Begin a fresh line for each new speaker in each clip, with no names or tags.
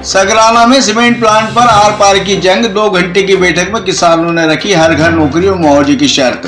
सगराना में cement plant पर are पार की जंग। 2 घंटे की बैठक में किसानों ने रखी हर घर नौकरी और मुआवजे की शर्त।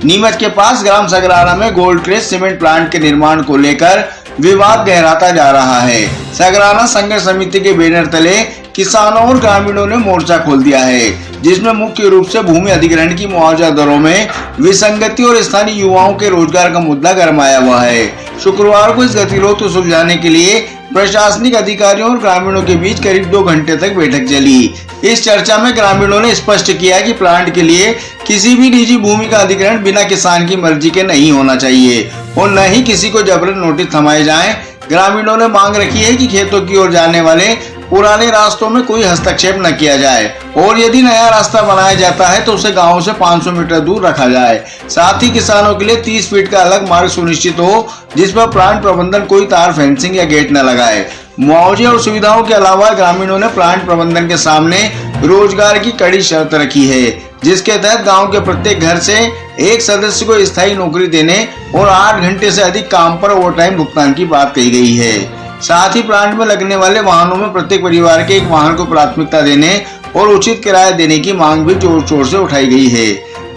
नीमच के पास ग्राम सगराना में गोल्ड क्रेस्ट सीमेंट प्लांट के निर्माण को लेकर विवाद गहराता जा रहा है। सगराना संघर्ष समिति के बैनर तले किसानों और ग्रामीणों ने मोर्चा खोल दिया है, जिसमें मुख्य रूप से भूमि अधिग्रहण की मुआवजा दरों में विसंगति और स्थानीय युवाओं के रोजगार का मुद्दा गरमाया हुआ है। शुक्रवार को इस गतिरोध को सुलझाने के लिए प्रशासनिक अधिकारियों और ग्रामीणों के बीच करीब 2 घंटे तक बैठक चली। इस चर्चा में ग्रामीणों ने स्पष्ट किया कि प्लांट के लिए किसी भी निजी भूमि का अधिग्रहण बिना किसान की मर्जी के नहीं होना चाहिए और न ही किसी को जबरन नोटिस थमाए जाएं। ग्रामीणों ने मांग रखी है कि खेतों की ओर जाने वाले पुराने रास्तों में कोई हस्तक्षेप न किया जाए और यदि नया रास्ता बनाया जाता है तो उसे गांव से 500 मीटर दूर रखा जाए। साथ ही किसानों के लिए 30 फीट का अलग मार्ग सुनिश्चित हो, जिस पर प्लांट प्रबंधन कोई तार फेंसिंग या गेट न लगाए। मुआवजे और सुविधाओं के अलावा ग्रामीणों ने प्लांट प्रबंधन के सामने रोजगार की कड़ी शर्त रखी है, जिसके तहत गांव के प्रत्येक घर से एक सदस्य को स्थायी नौकरी देने और 8 घंटे से अधिक काम पर ओवरटाइम भुगतान की बात कही गई है। साथ ही प्लांट में लगने वाले वाहनों में प्रत्येक परिवार के एक वाहन को प्राथमिकता देने और उचित किराया देने की मांग भी जोर शोर से उठाई गई है।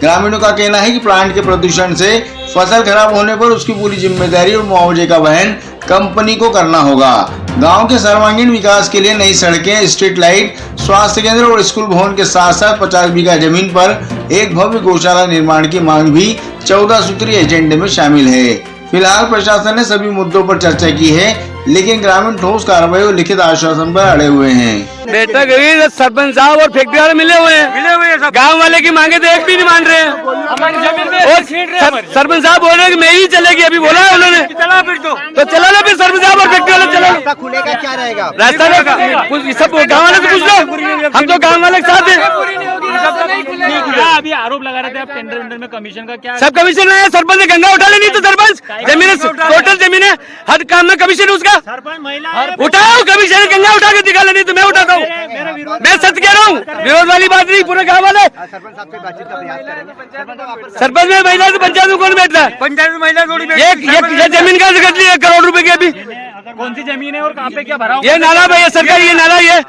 ग्रामीणों का कहना है कि प्लांट के प्रदूषण से फसल खराब होने पर उसकी पूरी जिम्मेदारी और मुआवजे का वहन कंपनी को करना होगा। गांव के सर्वांगीण विकास के लिए नई सड़कें, स्ट्रीट लाइट, स्वास्थ्य केंद्र और स्कूल भवन के साथ साथ 50 बीघा जमीन पर एक भव्य गौशाला निर्माण की मांग भी 14 सूत्रीय एजेंडे में शामिल है। फिलहाल प्रशासन ने सभी मुद्दों पर चर्चा की है, लेकिन ग्रामीण ठोस कार्रवाई और लिखित आश्वासन पर अड़े हुए हैं।
बैठक हुई, सरपंच साहब और फैक्ट्री वाले मिले हुए हैं। गांव वाले की मांगे तो एक भी नहीं मान रहे हैं और सरपंच साहब बोल रहे हैं कि मैं ही चलेगी। अभी बोला है उन्होंने, तो चला लो फिर सरपंच साहब और फैक्ट्री वाले चला।
रास्ता खुलेगा, क्या रहेगा
रास्ता में सब गाँव वाले से पूछ लो, हम तो गाँव वाले के साथ हैं।
अभी आरोप लगा रहे थे आप टेंडर में कमीशन का क्या?
सब कमीशन है, सरपंच ने गंगा उठा लेनी तो सरपंच जमीन टोटल जमीन है, हर काम में कमीशन उसका उठाओ। कमीशन गंगा उठा के दिखा लेनी तो मैं उठाता हूँ। मैं सच कह रहा हूँ, विरोध वाली बात नहीं। पूरे गाँव वाले
सरपंच साहब से बातचीत का प्रयास करेंगे।
सरपंच में महिला से पंचायत में कौन बैठता है?
पंचायत में महिला थोड़ी
ये जमीन का जिक्र 1 करोड़ रुपए की अभी
कौन सी जमीन है और कहाँ पे क्या भरा?
ये नाला भैया सरकार, ये नाला ये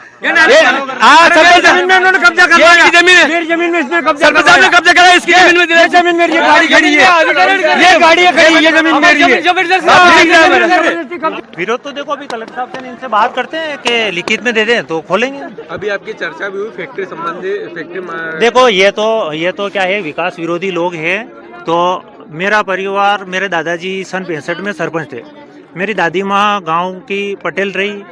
जमीन में उन्होंने कब्जा कर लिया।
जमीन है,
मेरी जमीन में इसने कब्जा
सरपंच साहब ने कब्जा करा इसकी जमीन में।
ये जमीन मेरी, ये गाड़ी खड़ी है, ये गाड़ी खड़ी, ये जमीन मेरी है। विरोध तो देखो, अभी कलेक्टर साहब से इनसे बात करते हैं कि लिखित में दे दें तो खोलेंगे।
अभी आपकी चर्चा भी हुई फैक्ट्री संबंधी
देखो ये तो क्या है, विकास विरोधी लोग हैं। तो मेरा परिवार, मेरे दादाजी सन 65 में सरपंच थे, मेरी दादी माँ गांव की पटेल रही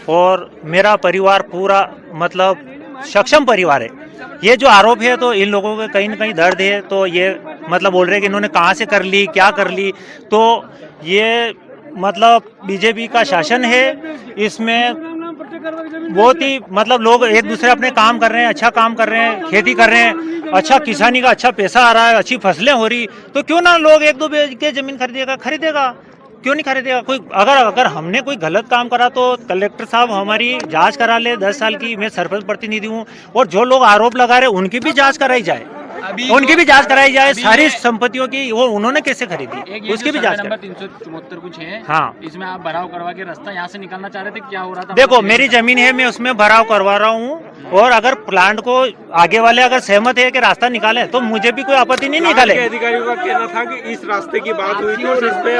और मेरा परिवार पूरा मतलब सक्षम परिवार है। ये जो आरोप है तो इन लोगों के कहीं न कहीं दर्द है, तो ये मतलब बोल रहे हैं कि इन्होंने कहाँ से कर ली, क्या कर ली। तो ये मतलब बीजेपी का शासन है, इसमें बहुत ही मतलब लोग एक दूसरे अपने काम कर रहे हैं, अच्छा काम कर रहे हैं, खेती कर रहे हैं, अच्छा किसानी का अच्छा पैसा आ रहा है, अच्छी फसलें हो रही, तो क्यों ना लोग 1-2 बीघे जमीन खरीदेगा, क्यों नहीं खरीदेगा कोई। अगर हमने कोई गलत काम करा तो कलेक्टर साहब हमारी जांच करा ले। 10 साल की मैं सरपंच प्रतिनिधि हूँ और जो लोग आरोप लगा रहे उनकी भी जांच कराई जाए, सारी संपत्तियों की। वो उन्होंने कैसे खरीदी उसकी भी जांच कराई। 374 कुछ है, हाँ, इसमें आप भराव करवा के रास्ता यहाँ से निकालना चाह रहे थे, क्या हो रहा था? देखो मेरी जमीन है, मैं उसमें भराव करवा रहा हूँ और अगर प्लांट को आगे वाले अगर सहमत है कि रास्ता निकाले तो मुझे भी कोई आपत्ति नहीं निकाले।
अधिकारियों का कहना था कि इस रास्ते की बात हुई थी और इस पे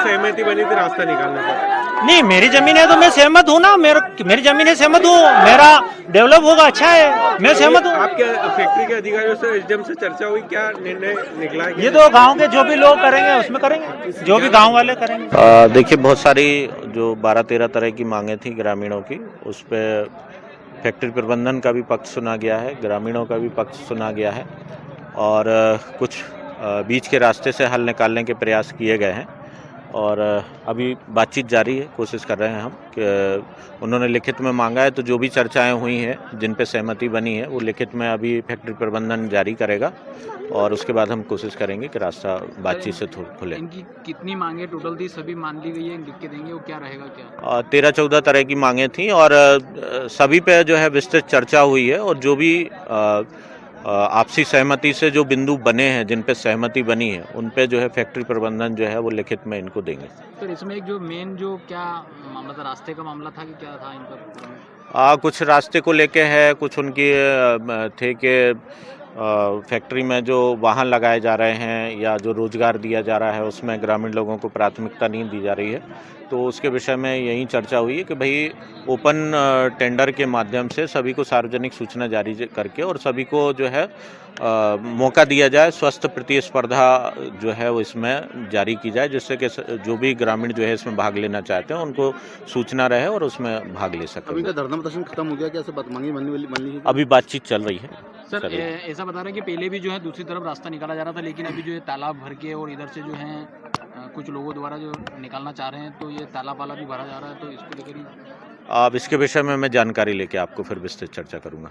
सहमति बनी थी रास्ता निकालने पर।
नहीं, मेरी जमीन है तो मैं सहमत हूँ ना, मेरी जमीन है, सहमत हूँ, मेरा डेवलप होगा, अच्छा है, मैं सहमत हूँ।
आपके फैक्ट्री के अधिकारियों से एसडीएम से चर्चा हुई, क्या निर्णय निकला?
ये तो गांव के जो भी लोग करेंगे उसमें करेंगे, जो भी गांव वाले करेंगे।
देखिए, बहुत सारी जो 12-13 तरह की मांगे थी ग्रामीणों की, उस पर फैक्ट्री प्रबंधन का भी पक्ष सुना गया है, ग्रामीणों का भी पक्ष सुना गया है और कुछ बीच के रास्ते से हल निकालने के प्रयास किए गए हैं और अभी बातचीत जारी है। कोशिश कर रहे हैं हम कि उन्होंने लिखित में मांगा है तो जो भी चर्चाएं हुई हैं, जिन पे सहमति बनी है, वो लिखित में अभी फैक्ट्री प्रबंधन जारी करेगा और उसके बाद हम कोशिश करेंगे कि रास्ता बातचीत से खुले।
इनकी कितनी मांगे टोटल थी, सभी मान ली गई है, लिख के देंगे, वो क्या रहेगा क्या?
13-14 तरह की मांगे थी और सभी पे जो है विस्तृत चर्चा हुई है और जो भी आपसी सहमति से जो बिंदु बने हैं, जिन पे सहमति बनी है, उन पे जो है फैक्ट्री प्रबंधन जो है वो लिखित में इनको देंगे।
तो इसमें एक जो मेन जो क्या मामला था, रास्ते का मामला था कि क्या था इनका?
कुछ रास्ते को लेके है, कुछ उनकी थे कि फैक्ट्री में जो वाहन लगाए जा रहे हैं या जो रोजगार दिया जा रहा है उसमें ग्रामीण लोगों को प्राथमिकता नहीं दी जा रही है। तो उसके विषय में यही चर्चा हुई है कि भाई ओपन टेंडर के माध्यम से सभी को सार्वजनिक सूचना जारी करके और सभी को जो है मौका दिया जाए, स्वस्थ प्रतिस्पर्धा जो है वो इसमें जारी की जाए, जिससे कि जो भी ग्रामीण जो है इसमें भाग लेना चाहते हैं उनको सूचना रहे और उसमें भाग ले सकें।
अभी का धरना प्रदर्शन खत्म हो गया क्या? सब मांगी बननी
अभी बातचीत चल रही है।
सर ऐसा बता रहे हैं कि पहले भी जो है दूसरी तरफ रास्ता निकाला जा रहा था, लेकिन अभी जो है तालाब भर के और इधर से जो है कुछ लोगों द्वारा जो निकालना चाह रहे हैं, तो ये तालाब वाला भी भरा जा रहा है, तो इसको लेकर ही
अब इसके विषय में मैं जानकारी लेके आपको फिर विस्तृत चर्चा करूंगा।